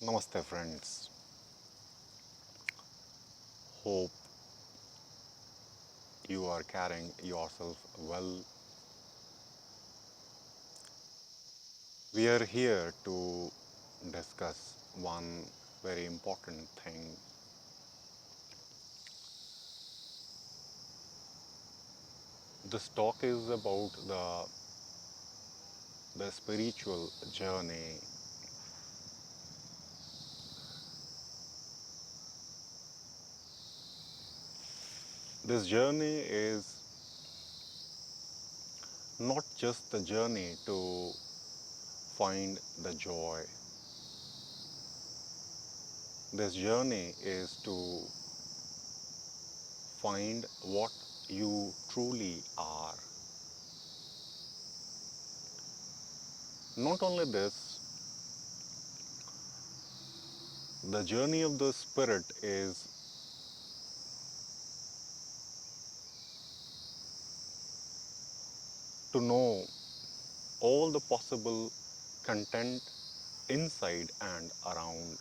Namaste friends. Hope you are carrying yourself well. We are here to discuss one very important thing. This talk is about the spiritual journey. This journey is not just the journey to find the joy. This journey is to find what you truly are. Not only this, the journey of the spirit is to know all the possible content inside and around.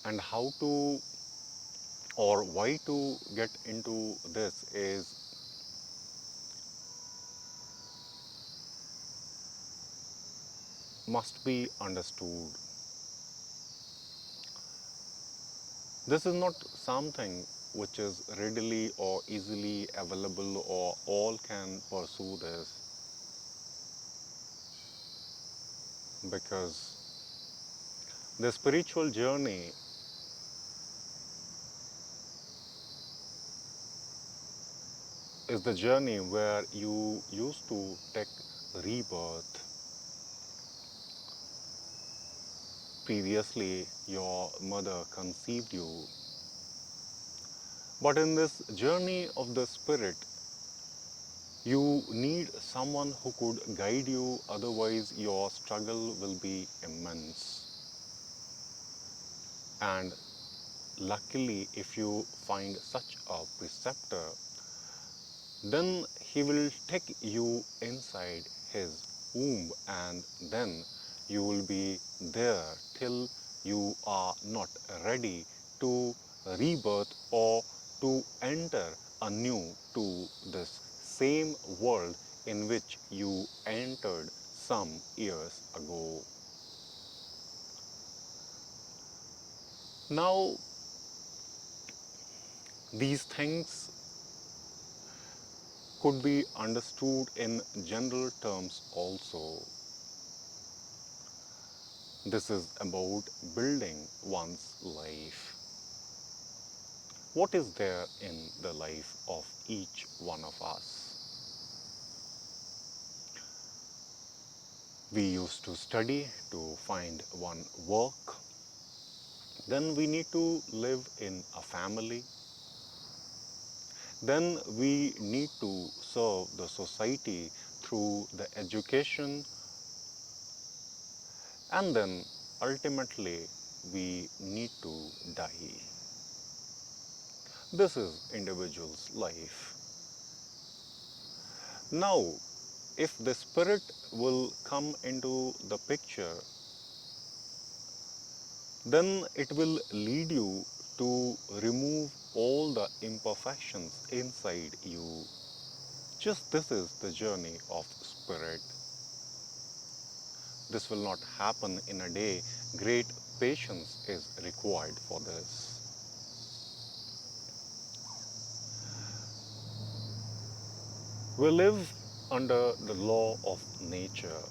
And how to or why to get into this is must be understood. This is not something which is readily or easily available or all can pursue this, because the spiritual journey is the journey where you used to take rebirth. Previously, your mother conceived you. But in this journey of the spirit, you need someone who could guide you, otherwise your struggle will be immense. And luckily, if you find such a preceptor, then he will take you inside his womb, and then you will be there till you are not ready to rebirth or to enter anew to this same world in which you entered some years ago. Now, these things could be understood in general terms also. This is about building one's life. What is there in the life of each one of us? We used to study to find one work. Then we need to live in a family. Then we need to serve the society through the education. And then ultimately we need to die. This is individual's life. Now, if the spirit will come into the picture, then it will lead you to remove all the imperfections inside you. Just this is the journey of spirit. This will not happen in a day. Great patience is required for this. We live under the law of nature,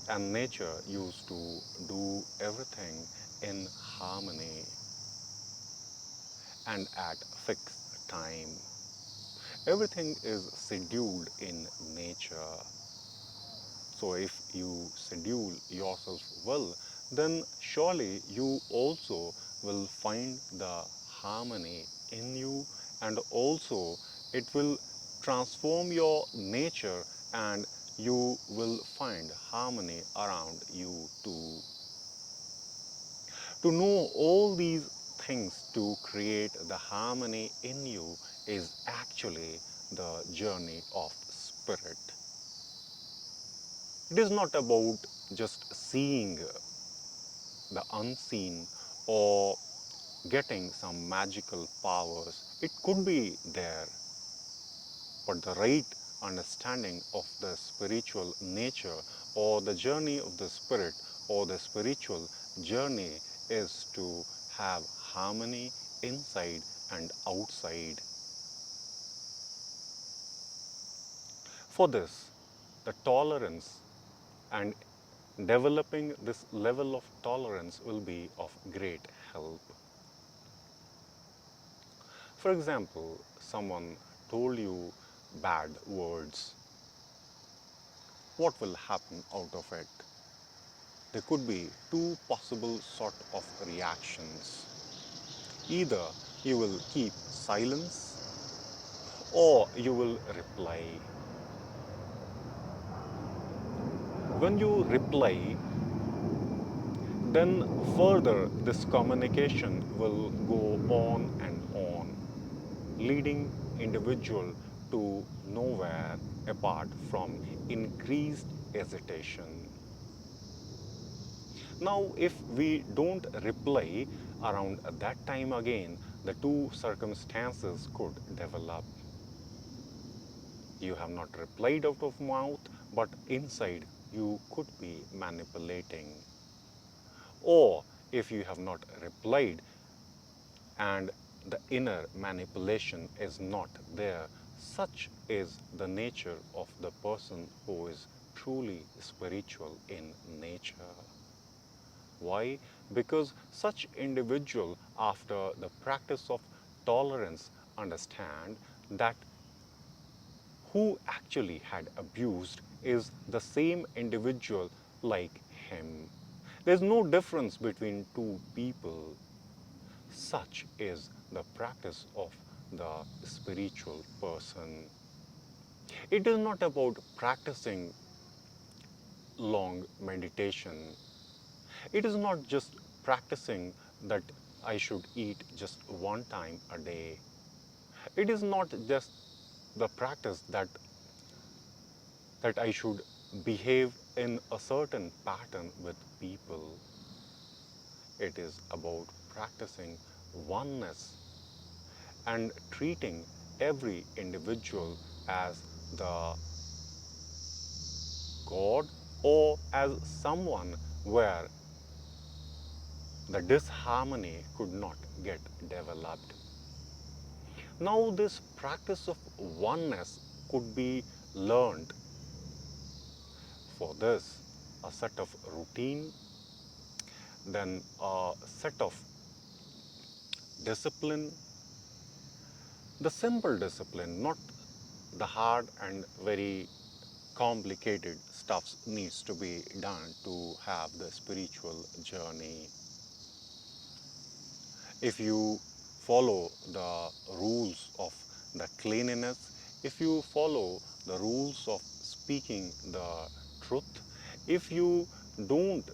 and nature used to do everything in harmony and at fixed time. Everything is scheduled in nature. So if you schedule yourself well, then surely you also will find the harmony in you, and also it will transform your nature and you will find harmony around you too. To know all these things to create the harmony in you is actually the journey of spirit. It is not about just seeing the unseen or getting some magical powers. It could be there, but the right understanding of the spiritual nature or the journey of the spirit or the spiritual journey is to have harmony inside and outside. For this, the tolerance and developing this level of tolerance will be of great help. For example, someone told you bad words. What will happen out of it? There could be two possible sort of reactions. Either you will keep silence or you will reply. When you reply, then further this communication will go on, leading individual to nowhere apart from increased hesitation. Now, if we don't reply around that time again, the two circumstances could develop. You have not replied out of mouth, but inside you could be manipulating. Or if you have not replied and the inner manipulation is not there, such is the nature of the person who is truly spiritual in nature. Why? Because such individual, after the practice of tolerance, understand that who actually had abused is the same individual like him. There's no difference between two people. Such is the practice of the spiritual person. It is not about practicing long meditation. It is not just practicing that I should eat just one time a day. It is not just the practice that I should behave in a certain pattern with people. It is about practicing oneness and treating every individual as the God or as someone where the disharmony could not get developed. Now, this practice of oneness could be learned. For this, a set of routine, then a set of discipline, the simple discipline, not the hard and very complicated stuff needs to be done to have the spiritual journey. If you follow the rules of the cleanliness, if you follow the rules of speaking the truth, if you don't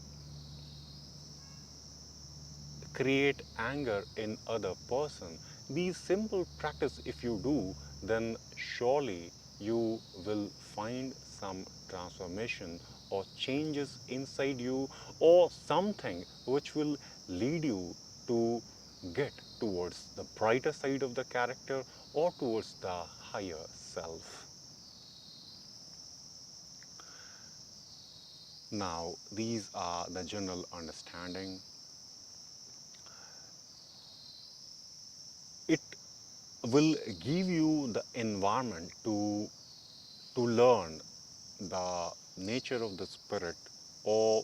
create anger in other person, these simple practice if you do, then surely you will find some transformation or changes inside you, or something which will lead you to get towards the brighter side of the character or towards the higher self. Now, these are the general understanding. It will give you the environment to learn the nature of the spirit, or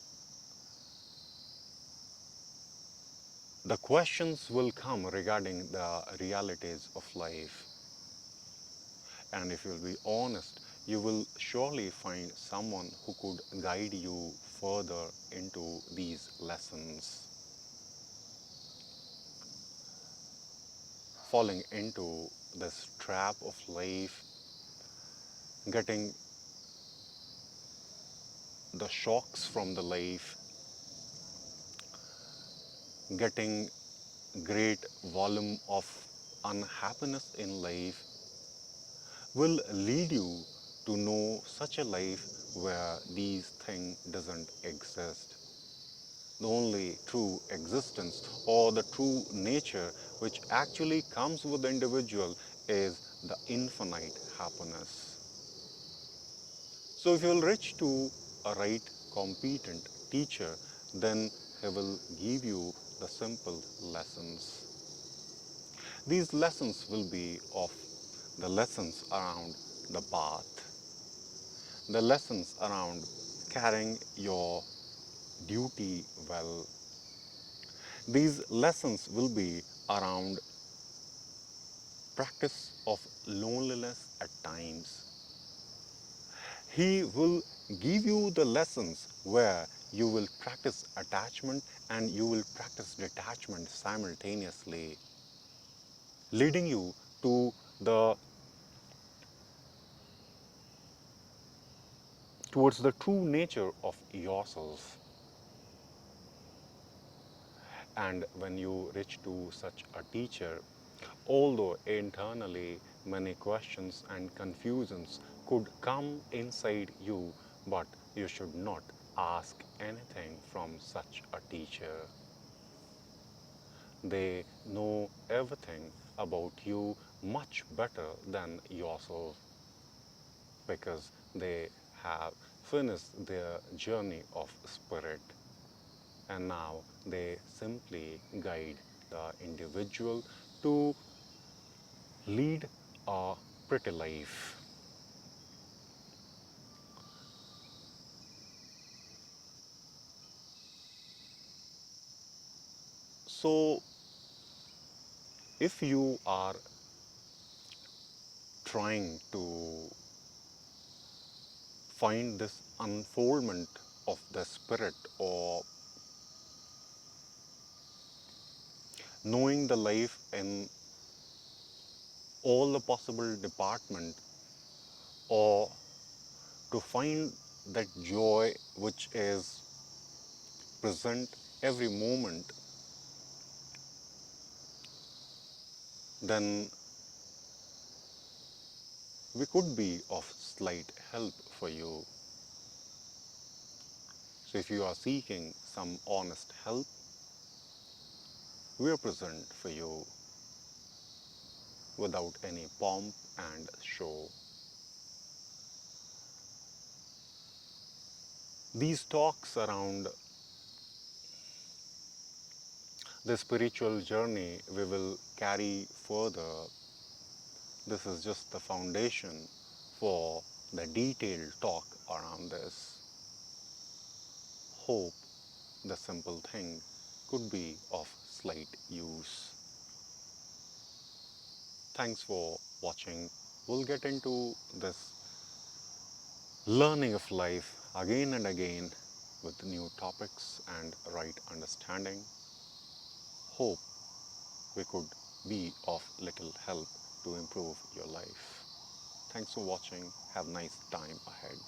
the questions will come regarding the realities of life. And if you'll be honest, you will surely find someone who could guide you further into these lessons. Falling into this trap of life, getting the shocks from the life, getting great volume of unhappiness in life will lead you to know such a life where these things doesn't exist. The only true existence or the true nature which actually comes with the individual is the infinite happiness. So if you will reach to a right competent teacher, then he will give you the simple lessons. These lessons will be of the lessons around the path, the lessons around carrying your duty well. These lessons will be around practice of loneliness at times. He will give you the lessons where you will practice attachment and you will practice detachment simultaneously, leading you to towards the true nature of yourself. And when you reach to such a teacher, although internally many questions and confusions could come inside you, but you should not ask anything from such a teacher. They know everything about you much better than yourself because they have finished their journey of spirit, and now they simply guide the individual to lead a pretty life. So, if you are trying to find this unfoldment of the spirit or knowing the life in all the possible department, or to find that joy which is present every moment, then we could be of slight help for you. So if you are seeking some honest help, we are present for you without any pomp and show. These talks around the spiritual journey we will carry further. This is just the foundation for the detailed talk around this. Hope the simple thing could be of slight use. Thanks for watching. We'll get into this learning of life again and again with new topics and right understanding. Hope we could be of little help to improve your life. Thanks for watching. Have a nice time ahead.